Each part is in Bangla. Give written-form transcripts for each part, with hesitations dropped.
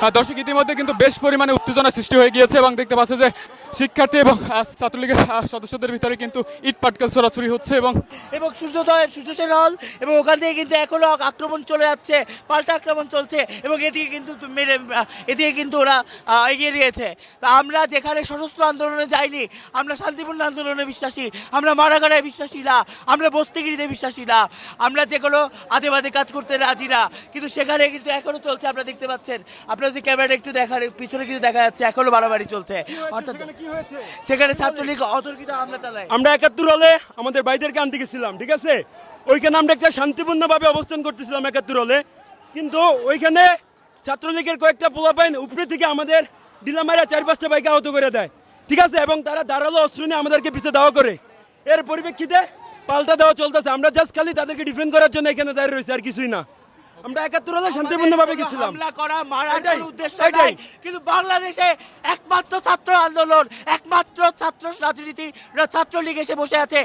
দর্শক ইতিমধ্যে কিন্তু বেশ পরিমাণে উত্তেজনা সৃষ্টি হয়ে গিয়েছে এবং দেখতে পাচ্ছে যে শিক্ষার্থী এবং ছাত্রলীগের সদস্যদের ভিতরে কিন্তু ইট পাটকেল ছোড়াছুড়ি হচ্ছে এবং সূর্যসেন হল এবং ওখান থেকে কিন্তু এখনো আক্রমণ চলে যাচ্ছে, পাল্টা আক্রমণ চলছে এবং এদিকে কিন্তু ওরা এগিয়ে দিয়েছে। তা আমরা যেখানে সশস্ত্র আন্দোলনে যাইনি, আমরা শান্তিপূর্ণ আন্দোলনে বিশ্বাসী, আমরা মারাগাড়ায় বিশ্বাসী না, আমরা বস্তিগিরিতে বিশ্বাসী না, আমরা যেগুলো আজে বাজে কাজ করতে রাজি না, কিন্তু সেখানে কিন্তু এখনো চলছে। আপনারা দেখতে পাচ্ছেন, আপনারা যদি ক্যামেরাটা একটু দেখার পিছনে কিন্তু দেখা যাচ্ছে এখনো বাড়াবাড়ি চলছে। অর্থাৎ সেখানে ছাত্রলীগ অতর্কিত হামলা চালায়। আমরা ৭১ হলে আমাদের ভাইদেরকে আনতে গেছিলাম, ঠিক আছে? ওইখানে আমরা একটা শান্তিপূর্ণভাবে অবস্থান করতেছিলাম ৭১ হলে, কিন্তু ওইখানে ছাত্রলীগের কয়েকটা পোলাপাইন উপরে থেকে আমাদের ডিলামাইরা ৪-৫টা বাইক আহত করে দেয়, ঠিক আছে? এবং তারা ধারালো অস্ত্র নিয়ে আমাদেরকে পিছিয়ে দেওয়া করে। এর পরিপ্রেক্ষিতে পাল্টা দেওয়া চলতেছে। আমরা জাস্ট খালি তাদেরকে ডিফেন্ড করার জন্য এখানে দাঁড়িয়ে রয়েছে, আর কিছুই না। আমরা ৭১ হলে শান্তিপূর্ণভাবে গেছিলাম। হামলা করা, মারার কোনো উদ্দেশ্য নাই, কিন্তু বাংলাদেশে একমাত্র ছাত্র আন্দোলন, একমাত্র ছাত্র রাজনীতি, ছাত্রলীগ এসে বসে আছে,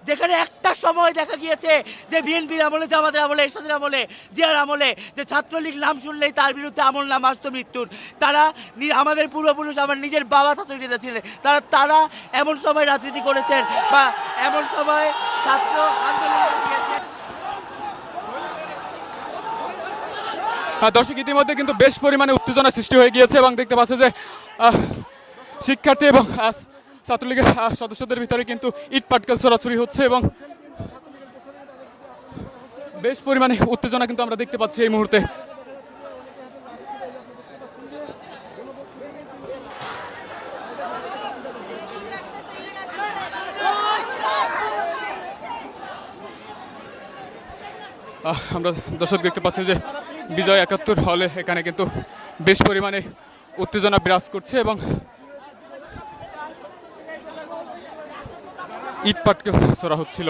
যেখানে একটা সময় দেখা গিয়েছে যে বিএনপির আমলে, জামাতের আমলে, এরশাদের আমলে, জিয়ার আমলে যে ছাত্রলীগ নাম শুনলেই তার বিরুদ্ধে আমল নাম আসতো মৃত্যুর। তারা আমাদের পূর্বপুরুষ, আমার নিজের বাবা ছাত্রলীগ ছিলেন, তারা এমন সময় রাজনীতি করেছেন বা এমন সময় ছাত্র আন্দোলন দিয়েছেন। দর্শক ইতিমধ্যে কিন্তু বেশ পরিমাণে উত্তেজনা সৃষ্টি হয়ে গিয়েছে এবং দেখতে পাচ্ছে যে শিক্ষার্থী এবং ছাত্রলীগের সদস্যদের ভিতরে কিন্তু ইট পাটকেল ছোড়াছুড়ি হচ্ছে এবং বেশ পরিমাণে উত্তেজনা কিন্তু আমরা দেখতে পাচ্ছি এই মুহূর্তে। আমরা দর্শক দেখতে পাচ্ছি যে বিজয় ৭১ হলে এখানে কিন্তু বেশ পরিমাণে উত্তেজনা বিরাজ করছে এবং ইট পাটকেল ছোড়া হচ্ছিল।